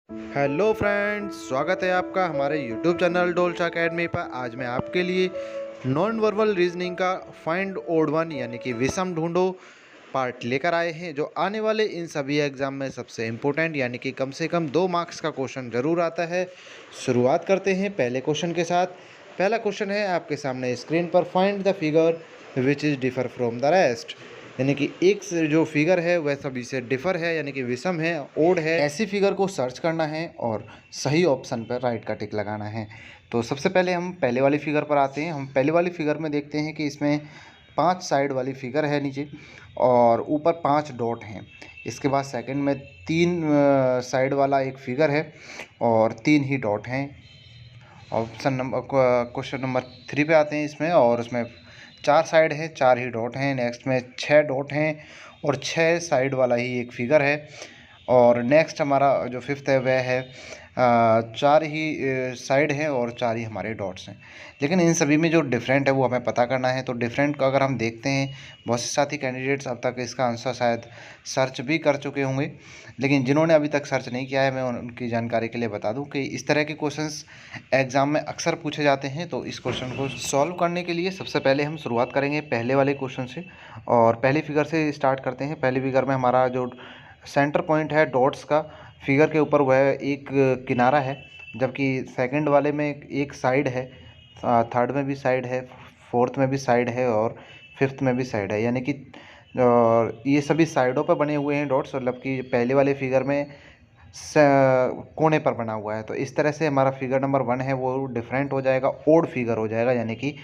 Hello friends, स्वागत है आपका हमारे यूट्यूब चैनल डोल्स अकेडमी पर। आज मैं आपके लिए नॉन वर्बल रीजनिंग का फाइंड ओड वन यानी कि विषम ढूंढो पार्ट लेकर आए हैं, जो आने वाले इन सभी एग्जाम में सबसे इम्पोर्टेंट यानी कि कम से कम 2 मार्क्स का क्वेश्चन ज़रूर आता है। शुरुआत करते हैं पहले क्वेश्चन के साथ। पहला क्वेश्चन है आपके सामने स्क्रीन पर, find the figure which is differ from the rest. यानी कि एक से जो फिगर है वह सभी से डिफर है यानी कि विषम है, ओड है। ऐसी फिगर को सर्च करना है और सही ऑप्शन पर राइट का टिक लगाना है। तो सबसे पहले हम पहले वाली फिगर पर आते हैं। हम पहले वाली फिगर में देखते हैं कि इसमें 5 साइड वाली फिगर है नीचे, और ऊपर 5 डॉट हैं। इसके बाद सेकंड में 3 साइड वाला एक फिगर है और 3 ही डॉट हैं। ऑप्शन नंबर क्वेश्चन नंबर 3 पे आते हैं इसमें, और उसमें 4 साइड है, 4 ही डॉट हैं। नेक्स्ट में 6 डॉट हैं और 6 साइड वाला ही एक फिगर है। और नेक्स्ट हमारा जो फिफ्थ है वह है 4 ही साइड हैं और 4 ही हमारे डॉट्स हैं। लेकिन इन सभी में जो डिफरेंट है वो हमें पता करना है। तो डिफरेंट का अगर हम देखते हैं, बहुत से साथी कैंडिडेट्स अब तक इसका आंसर शायद सर्च भी कर चुके होंगे, लेकिन जिन्होंने अभी तक सर्च नहीं किया है मैं उनकी जानकारी के लिए बता दूं कि इस तरह के क्वेश्चंस एग्ज़ाम में अक्सर पूछे जाते हैं। तो इस क्वेश्चन को सॉल्व करने के लिए सबसे पहले हम शुरुआत करेंगे पहले वाले क्वेश्चन से, और पहली फिगर से स्टार्ट करते हैं। पहली फिगर में हमारा जो सेंटर पॉइंट है डॉट्स का फिगर के ऊपर, वह एक किनारा है, जबकि सेकंड वाले में एक साइड है, थर्ड में भी साइड है, फोर्थ में भी साइड है और फिफ्थ में भी साइड है। यानी कि ये सभी साइडों पर बने हुए हैं डॉट्स, मतलब कि पहले वाले फिगर में कोने पर बना हुआ है। तो इस तरह से हमारा फिगर नंबर 1 है वो डिफरेंट हो जाएगा, ओड फिगर हो जाएगा, यानी कि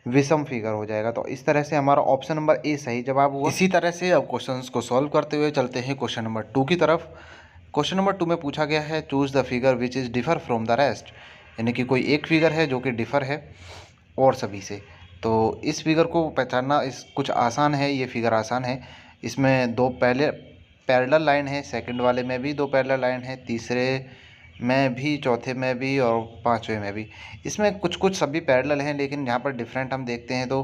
विषम फिगर हो जाएगा। तो इस तरह से हमारा ऑप्शन नंबर ए सही जवाब हुआ। इसी तरह से अब क्वेश्चंस को सॉल्व करते हुए चलते हैं क्वेश्चन नंबर 2 की तरफ। क्वेश्चन नंबर 2 में पूछा गया है choose the figure which is differ from the rest. यानी कि कोई एक फिगर है जो कि डिफर है और सभी से। तो इस फिगर को पहचानना इस कुछ आसान है, ये फिगर आसान है। इसमें 2 पहले पैरेलल लाइन है, सेकंड वाले में भी 2 पैरेलल लाइन है, तीसरे में भी, चौथे में भी और पांचवें में भी। इसमें कुछ कुछ सभी पैरेलल हैं, लेकिन यहाँ पर डिफरेंट हम देखते हैं तो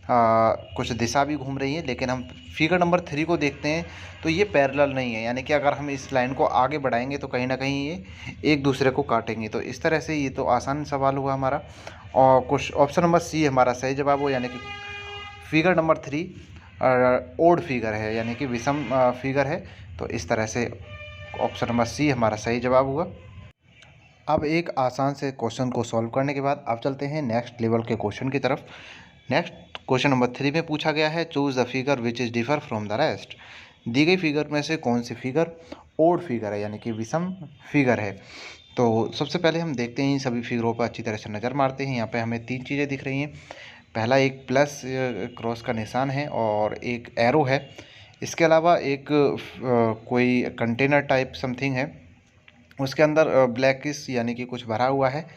कुछ दिशा भी घूम रही है। लेकिन हम फिगर नंबर 3 को देखते हैं तो ये पैरेलल नहीं है, यानी कि अगर हम इस लाइन को आगे बढ़ाएंगे तो कहीं ना कहीं ये एक दूसरे को काटेंगे। तो इस तरह से ये तो आसान सवाल हुआ हमारा, और कुछ ऑप्शन नंबर सी हमारा सही जवाब हो, यानी कि फिगर नंबर 3 ओड फिगर है, यानी कि विषम फिगर है। तो इस तरह से ऑप्शन नंबर सी हमारा सही जवाब हुआ। अब एक आसान से क्वेश्चन को सॉल्व करने के बाद अब चलते हैं नेक्स्ट लेवल के क्वेश्चन की तरफ। नेक्स्ट क्वेश्चन नंबर 3 में पूछा गया है choose the figure which is differ from the rest. दी गई फिगर में से कौन सी फिगर ओड फिगर है, यानी कि विषम फिगर है। तो सबसे पहले हम देखते हैं इन सभी फिगरों पर अच्छी तरह से नज़र मारते हैं। यहाँ पे हमें 3 चीज़ें दिख रही हैं। पहला एक प्लस क्रॉस का निशान है और एक एरो है। इसके अलावा एक कोई कंटेनर टाइप समथिंग है, उसके अंदर ब्लैकिश यानी कि कुछ भरा हुआ है।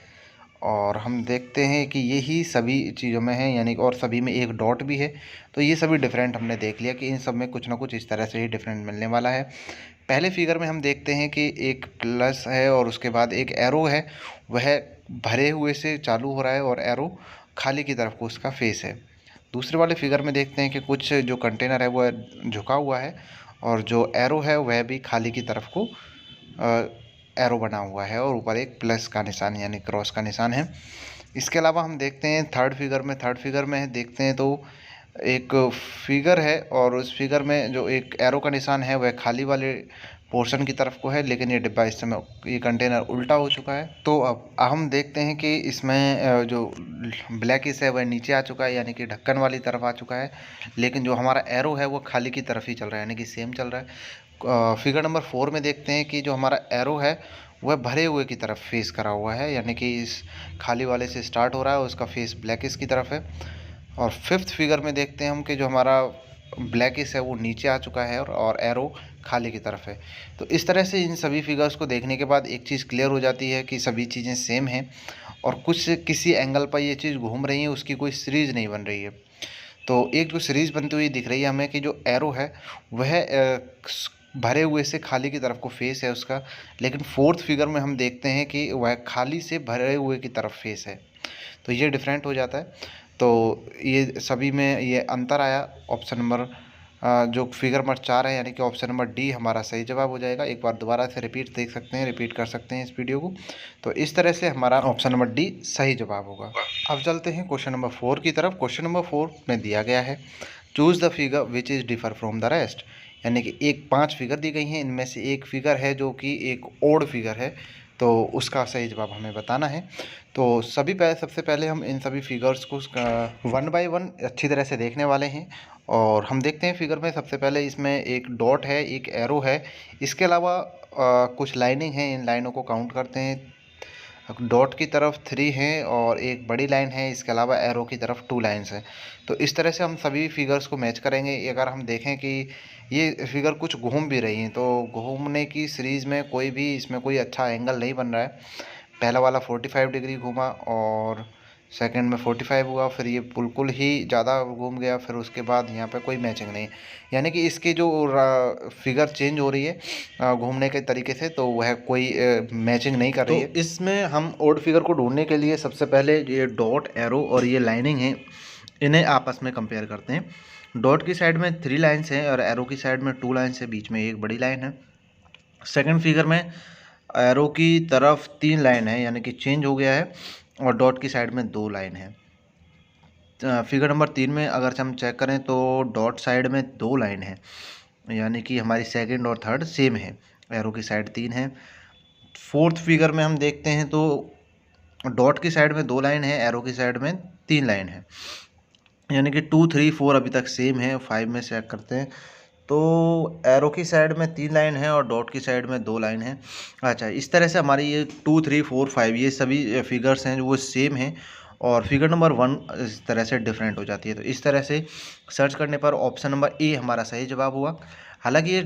और हम देखते हैं कि यही सभी चीज़ों में है, यानी और सभी में एक डॉट भी है। तो ये सभी डिफरेंट हमने देख लिया कि इन सब में कुछ ना कुछ इस तरह से ही डिफरेंट मिलने वाला है। पहले फिगर में हम देखते हैं कि एक प्लस है और उसके बाद एक एरो है, वह भरे हुए से चालू हो रहा है और एरो खाली की तरफ को उसका फेस है। दूसरे वाले फिगर में देखते हैं कि कुछ जो कंटेनर है वह झुका हुआ है और जो एरो है वह भी खाली की तरफ को एरो बना हुआ है और ऊपर एक प्लस का निशान यानी क्रॉस का निशान है। इसके अलावा हम देखते हैं थर्ड फिगर में देखते हैं तो एक फिगर है और उस फिगर में जो एक एरो का निशान है वह खाली वाले पोर्शन की तरफ को है, लेकिन ये डिब्बा इस समय ये कंटेनर उल्टा हो चुका है। तो अब हम देखते हैं कि इसमें जो ब्लैकिश है वह नीचे आ चुका है, यानी कि ढक्कन वाली तरफ आ चुका है, लेकिन जो हमारा एरो है वो खाली की तरफ ही चल रहा है, यानी कि सेम चल रहा है। फिगर नंबर 4 में देखते हैं कि जो हमारा एरो है वह भरे हुए की तरफ फेस करा हुआ है, यानी कि इस खाली वाले से स्टार्ट हो रहा है, उसका फेस ब्लैकिश की तरफ है। और फिफ्थ फिगर में देखते हैं हम कि जो हमारा ब्लैकिश है वो नीचे आ चुका है और एरो खाली की तरफ है। तो इस तरह से इन सभी फिगर्स को देखने के बाद एक चीज़ क्लियर हो जाती है कि सभी चीज़ें सेम हैं और कुछ किसी एंगल पर ये चीज़ घूम रही है, उसकी कोई सीरीज़ नहीं बन रही है। तो एक जो सीरीज़ बनती हुई दिख रही है हमें कि जो एरो है वह भरे हुए से खाली की तरफ को फेस है उसका, लेकिन फोर्थ फिगर में हम देखते हैं कि वह खाली से भरे हुए की तरफ फेस है। तो ये डिफरेंट हो जाता है। तो ये सभी में ये अंतर आया ऑप्शन नंबर जो फिगर नंबर 4 है यानी कि ऑप्शन नंबर डी हमारा सही जवाब हो जाएगा। एक बार दोबारा से रिपीट देख सकते हैं, रिपीट कर सकते हैं इस वीडियो को। तो इस तरह से हमारा ऑप्शन नंबर डी सही जवाब होगा। अब चलते हैं क्वेश्चन नंबर 4 की तरफ। क्वेश्चन नंबर 4 में दिया गया है choose the figure which is differ from the rest, यानी कि एक 5 फिगर दी गई हैं, इनमें से एक फिगर है जो कि एक ओड फिगर है, तो उसका सही जवाब हमें बताना है। तो सबसे पहले हम इन सभी फिगर्स को वन बाय वन अच्छी तरह से देखने वाले हैं। और हम देखते हैं फिगर में सबसे पहले इसमें एक डॉट है, एक एरो है, इसके अलावा कुछ लाइनिंग है। इन लाइनों को काउंट करते हैं। डॉट की तरफ 3 हैं और एक बड़ी लाइन है, इसके अलावा एरो की तरफ 2 लाइन्स हैं। तो इस तरह से हम सभी फिगर्स को मैच करेंगे। अगर हम देखें कि ये फिगर कुछ घूम भी रही हैं, तो घूमने की सीरीज़ में कोई भी इसमें कोई अच्छा एंगल नहीं बन रहा है। पहला वाला 45 डिग्री घूमा और सेकंड में 45 हुआ, फिर ये बिल्कुल ही ज़्यादा घूम गया, फिर उसके बाद यहाँ पे कोई मैचिंग नहीं, यानी कि इसकी जो फिगर चेंज हो रही है घूमने के तरीके से, तो वह कोई मैचिंग नहीं कर रही है। तो इसमें हम ओड फिगर को ढूंढने के लिए सबसे पहले ये डॉट, एरो और ये लाइनिंग है, इन्हें आपस में कंपेयर करते हैं। डॉट की साइड में 3 लाइन्स हैं और एरो की साइड में 2 लाइन्स है, बीच में एक बड़ी लाइन है। सेकेंड फिगर में एरो की तरफ 3 लाइन है, यानी कि चेंज हो गया है, और डॉट की साइड में 2 लाइन है। फिगर नंबर 3 में अगर हम चेक करें तो डॉट साइड में 2 लाइन है, यानी कि हमारी सेकंड और थर्ड सेम है। एरो की साइड 3 है। फोर्थ फिगर में हम देखते हैं तो डॉट की साइड में 2 लाइन है, एरो की साइड में 3 लाइन है, यानी कि 2, 3, 4 अभी तक सेम है। 5 में चेक करते हैं तो एरो की साइड में 3 लाइन है और डॉट की साइड में 2 लाइन है। अच्छा, इस तरह से हमारी ये 2, 3, 4, 5 ये सभी फिगर्स हैं जो वो सेम हैं, और फिगर नंबर 1 इस तरह से डिफरेंट हो जाती है। तो इस तरह से सर्च करने पर ऑप्शन नंबर ए हमारा सही जवाब हुआ। हालांकि ये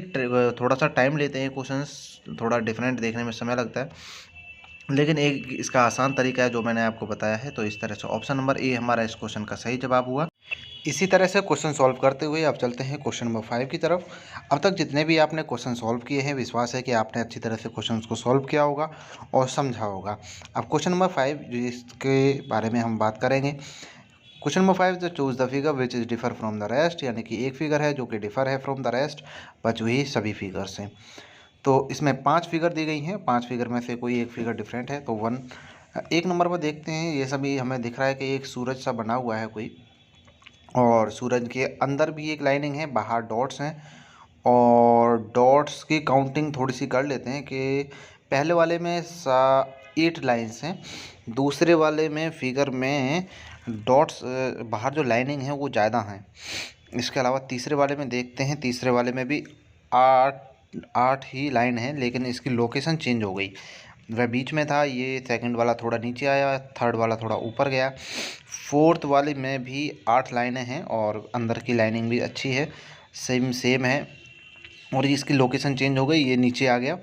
थोड़ा सा टाइम लेते हैं, क्वेश्चंस थोड़ा डिफरेंट देखने में समय लगता है, लेकिन एक इसका आसान तरीका है जो मैंने आपको बताया है। तो इस तरह से ऑप्शन नंबर ए हमारा इस क्वेश्चन का सही जवाब हुआ। इसी तरह से क्वेश्चन सॉल्व करते हुए अब चलते हैं क्वेश्चन नंबर 5 की तरफ। अब तक जितने भी आपने क्वेश्चन सॉल्व किए हैं, विश्वास है कि आपने अच्छी तरह से क्वेश्चंस को सॉल्व किया होगा और समझा होगा। अब क्वेश्चन नंबर 5 जिसके बारे में हम बात करेंगे, question number 5 the choose the figure which is differ from the rest, यानी कि एक फिगर है जो कि डिफर है फ्रॉम द रेस्ट, बच हुई सभी फिगर्स हैं। तो इसमें 5 फिगर दी गई हैं, 5 फिगर में से कोई एक फिगर डिफरेंट है। तो एक नंबर पर देखते हैं, ये सभी हमें दिख रहा है कि एक सूरज सा बना हुआ है कोई, और सूरज के अंदर भी एक लाइनिंग है, बाहर डॉट्स हैं, और डॉट्स की काउंटिंग थोड़ी सी कर लेते हैं कि पहले वाले में 8 लाइन्स हैं, दूसरे वाले में फिगर में डॉट्स बाहर जो लाइनिंग है वो ज़्यादा हैं। इसके अलावा तीसरे वाले में देखते हैं, तीसरे वाले में भी 8 ही लाइन है, लेकिन इसकी लोकेशन चेंज हो गई। वह बीच में था, ये सेकंड वाला थोड़ा नीचे आया, थर्ड वाला थोड़ा ऊपर गया। फोर्थ वाले में भी 8 लाइनें हैं और अंदर की लाइनिंग भी अच्छी है, सेम है, और इसकी लोकेशन चेंज हो गई, ये नीचे आ गया।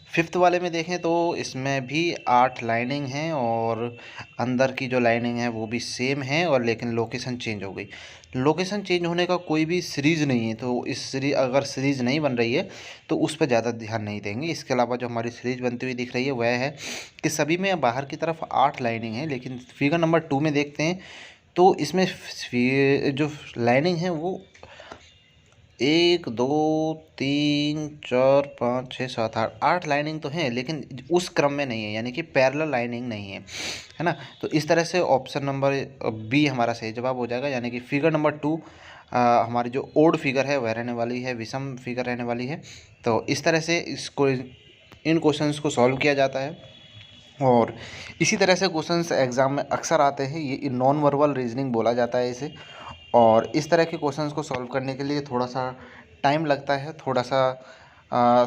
फिफ्थ वाले में देखें तो इसमें भी 8 लाइनिंग हैं और अंदर की जो लाइनिंग है वो भी सेम है, और लेकिन लोकेशन चेंज हो गई। लोकेशन चेंज होने का कोई भी सीरीज़ नहीं है, तो अगर सीरीज़ नहीं बन रही है तो उस पर ज़्यादा ध्यान नहीं देंगे। इसके अलावा जो हमारी सीरीज़ बनती हुई दिख रही है वह है कि सभी में बाहर की तरफ 8 लाइनिंग है, लेकिन फिगर नंबर 2 में देखते हैं तो इसमें जो लाइनिंग है वो 1, 2, 3, 4, 5, 6, 7, 8 लाइनिंग तो हैं, लेकिन उस क्रम में नहीं है, यानी कि पैरेलल लाइनिंग नहीं है ना। तो इस तरह से ऑप्शन नंबर बी हमारा सही जवाब हो जाएगा, यानी कि फिगर नंबर 2 हमारी जो ओड फिगर है वह रहने वाली है, विषम फिगर रहने वाली है। तो इस तरह से इन क्वेश्चंस को सॉल्व किया जाता है, और इसी तरह से क्वेश्चंस एग्ज़ाम में अक्सर आते हैं। ये नॉन वर्बल रीजनिंग बोला जाता है इसे, और इस तरह के क्वेश्चंस को सॉल्व करने के लिए थोड़ा सा टाइम लगता है, थोड़ा सा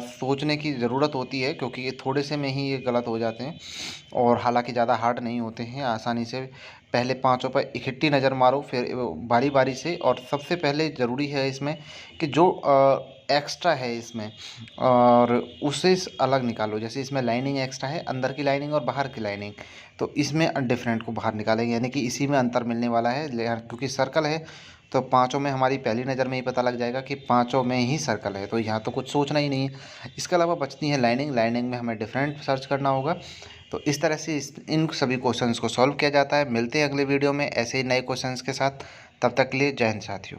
सोचने की ज़रूरत होती है, क्योंकि ये थोड़े से में ही ये गलत हो जाते हैं, और हालांकि ज़्यादा हार्ड नहीं होते हैं, आसानी से पहले पांचों पर इकट्ठी नज़र मारो, फिर बारी बारी से। और सबसे पहले ज़रूरी है इसमें कि जो एक्स्ट्रा है इसमें, और उसे अलग निकालो। जैसे इसमें लाइनिंग एक्स्ट्रा है, अंदर की लाइनिंग और बाहर की लाइनिंग, तो इसमें डिफरेंट को बाहर निकालेंगे, यानी कि इसी में अंतर मिलने वाला है। क्योंकि सर्कल है तो पांचों में हमारी पहली नज़र में ही पता लग जाएगा कि पांचों में ही सर्कल है, तो यहाँ तो कुछ सोचना ही नहीं है। इसके अलावा बचती है लाइनिंग में हमें डिफरेंट सर्च करना होगा। तो इस तरह से इन सभी क्वेश्चंस को सॉल्व किया जाता है। मिलते हैं अगले वीडियो में ऐसे ही नए क्वेश्चंस के साथ, तब तक के लिए जय हिंद साथियों।